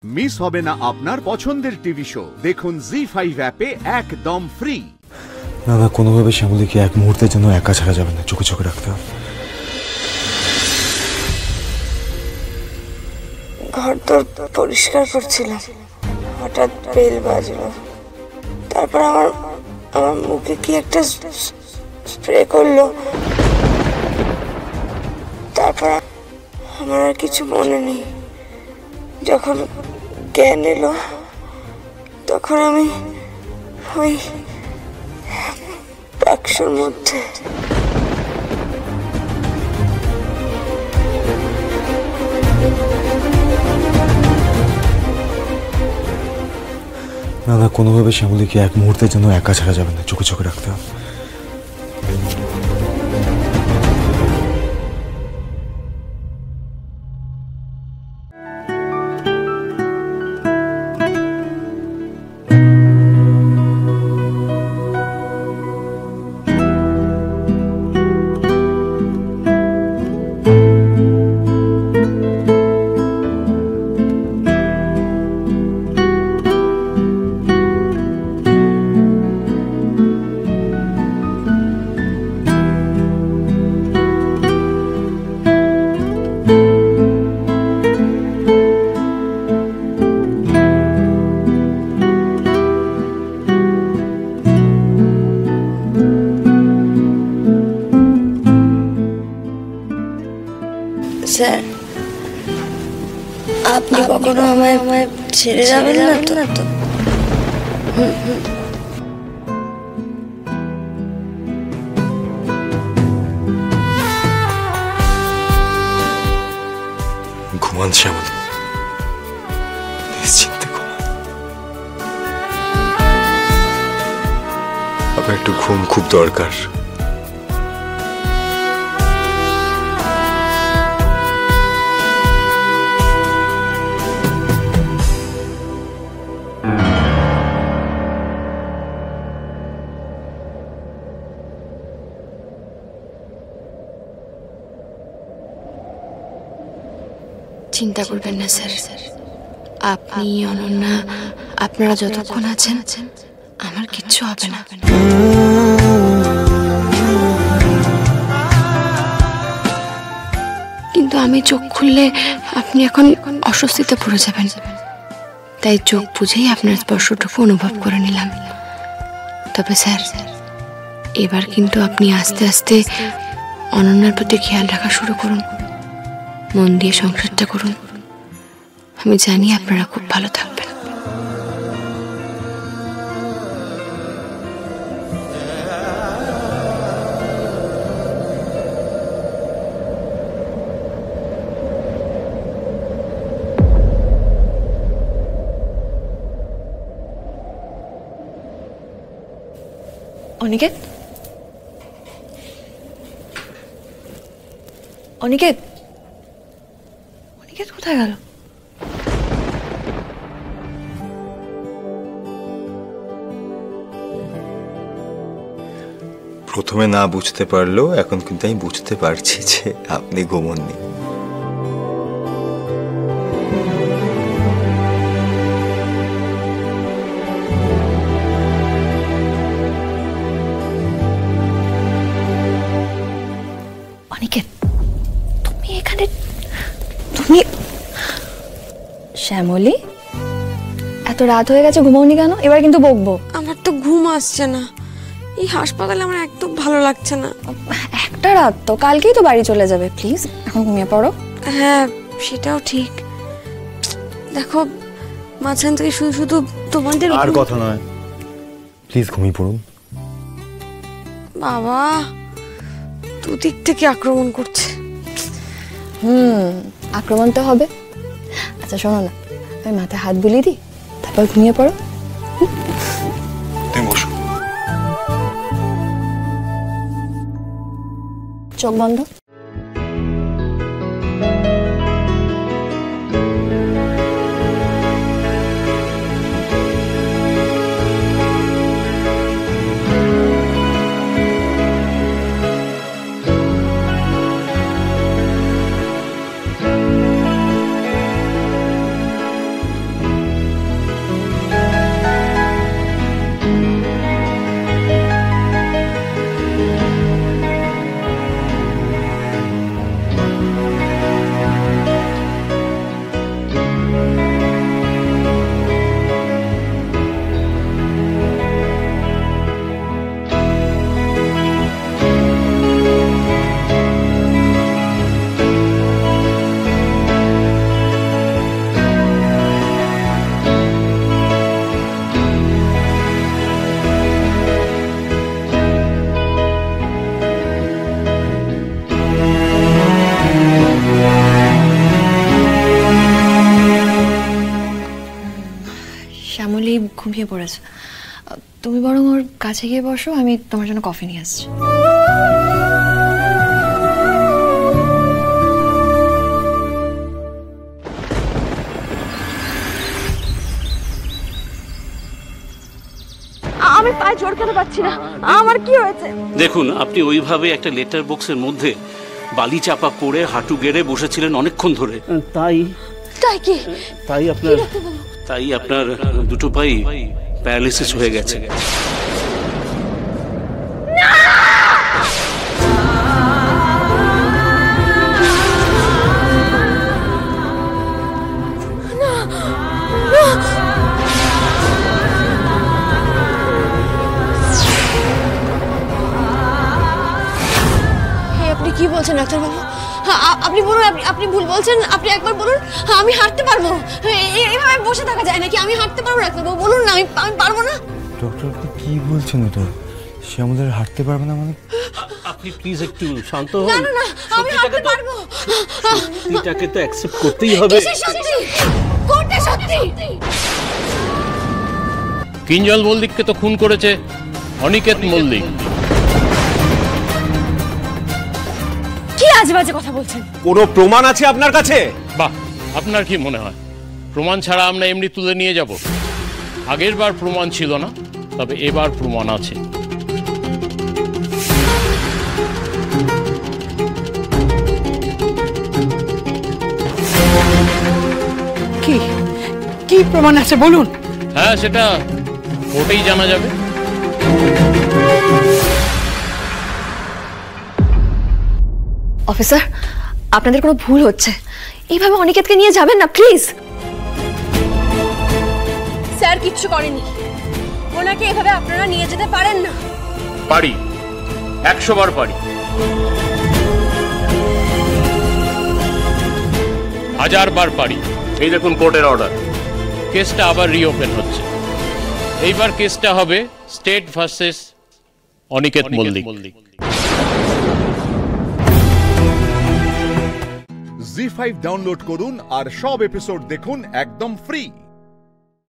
Miss হবে না আপনার পছন্দের টিভি শো। দেখুন জি5 অ্যাপে একদম ফ্রি। না না, কোনোভাবে শ্যামলীকে এক মুহূর্তের জন্য একা ছাড়া যাবে না, চোখে চোখে রাখতে হবে। ঘর তো পরিষ্কার করছিলাম, হঠাৎ বেল বাজলো। তারপর আমার মুখে কি একটা স্প্রে করলো। তারপর আমার আর কিছু মনে নেই। যখন জ্ঞান এলো তখন আমি ওই বাক্সের মধ্যে। না না, কোনোভাবে শ্যামলীকে এক মুহূর্তের জন্য একা ছাড়া যাবে না, চোখে চোখে রাখতে হবে। স্যার, আপনি কখনো আমায় ছেড়ে যাবেন না তো? ঘুমান শ্যামলী, নিশ্চিন্তে ঘুমান। আপনার একটু ঘুম খুব দরকার। চিন্তা করবেন না স্যার, আপনি অনন্যা আপনারা যতক্ষণ আছেন আমার কিচ্ছু হবে না। কিন্তু আমি চোখ খুললে আপনি এখন অস্বস্তিতে পড়ে যাবেন, তাই চোখ বুঝেই আপনার স্পর্শটুকু অনুভব করে নিলাম। তবে স্যার, এবার কিন্তু আপনি আস্তে আস্তে অনন্যার প্রতি খেয়াল রাখা শুরু করুন, মন দিয়ে সংসারটা করুন। আমি জানি আপনারা খুব ভালো থাকবেন। অনিকেত, অনিকেত, অনিকেত কোথায় গেল? প্রথমে না বুঝতে পারলেও এখন কিন্তু আমি বুঝতে পারছি যে আপনি ঘুমোননি। অনিকেত, তুমি এখানে? তুমি শ্যামলী, এত রাত হয়ে গেছে, ঘুমাওনি কেন? এবার কিন্তু বকবো। আমার তো ঘুম আসছে না, এই হাসপাতালে আমার একদম ভালো লাগছে না। একটা রাত তো, কালকেই তো বাড়ি চলে যাবে। প্লিজ এখন ঘুমিয়ে পড়ো। হ্যাঁ, সেটাও ঠিক। দেখো, মাঝখান থেকে শুধু শুধু তোমাদের আর কথা নয়, প্লিজ ঘুমিয়ে পড়ুন। বাবা দুদিক থেকে আক্রমণ করছে। আক্রমণ তো হবে। আচ্ছা শোনো না, আমি মাথায় হাত বুলিয়ে দিই, তারপর ঘুমিয়ে পড়ো। তুমি বসো। চোখ বন্ধ। শ্যামলী ঘুমিয়ে পড়েছে। তুমি বরং ওর কাছে গিয়ে বসো, আমি তোমার জন্য কফি নিয়ে আসছি। আমি পায়ে জোর কেন পাচ্ছি না, আমার কি হয়েছে? দেখুন, আপনি ওইভাবে একটা লেটার বক্সের মধ্যে বালি চাপা পড়ে হাঁটু গেড়ে বসেছিলেন অনেকক্ষণ ধরে। তাই কি আপনার দুটো পাই প্যারালিসিস হয়ে গেছে। আপনি কি বলছেন ডাক্তারবাবু? আপনি বলুন, আপনি ভুল বলছেন। আপনি একবার বলুন আমি হাঁটতে পারবো। এইভাবে বসে থাকা যায় নাকি? আমি হাঁটতে পারবো ডাক্তারবাবু, বলুন না। আমি পারবো না। ডক্টর, আপনি কি বলছেন? এটা সে আমাদের হাঁটতে পারবে না মানে? আপনি প্লিজ একটু শান্ত হন। না না না, আমি হাঁটতে পারবো। এটাকে তো অ্যাকসেপ্ট করতেই হবে। সত্যি, কোনটা সত্যি? কিঞ্জল মল্লিককে তো খুন করেছে অনিকেত মল্লিক। কি আজেবাজে কথা বলছেন? কোনো প্রমাণ আছে আপনার কাছে? বাহ, আপনার কি মনে হয় প্রমাণ ছাড়া আমরা এমনি তুলে নিয়ে যাব? আগের বার প্রমাণ ছিল না, তবে এবার প্রমাণ আছে। কি প্রমাণ আছে বলুন? হ্যাঁ, সেটা কোর্টেই জানা যাবে। অফিসার, আপনাদের কোনো ভুল হচ্ছে। এইভাবে অনিকেতকে নিয়ে যাবেন না প্লিজ। স্যার কিচ্ছু করেনি, ওনাকে এভাবে আপনারা নিয়ে যেতে পারেন না। পারি, 100 বার পারি, 1000 বার পারি। এই দেখুন কোর্টের অর্ডার। কেসটা আবার রিওপেন হচ্ছে। এইবার কেসটা হবে state versus Aniket Mallick. Zee5 download করুন আর সব এপিসোড দেখুন একদম ফ্রি।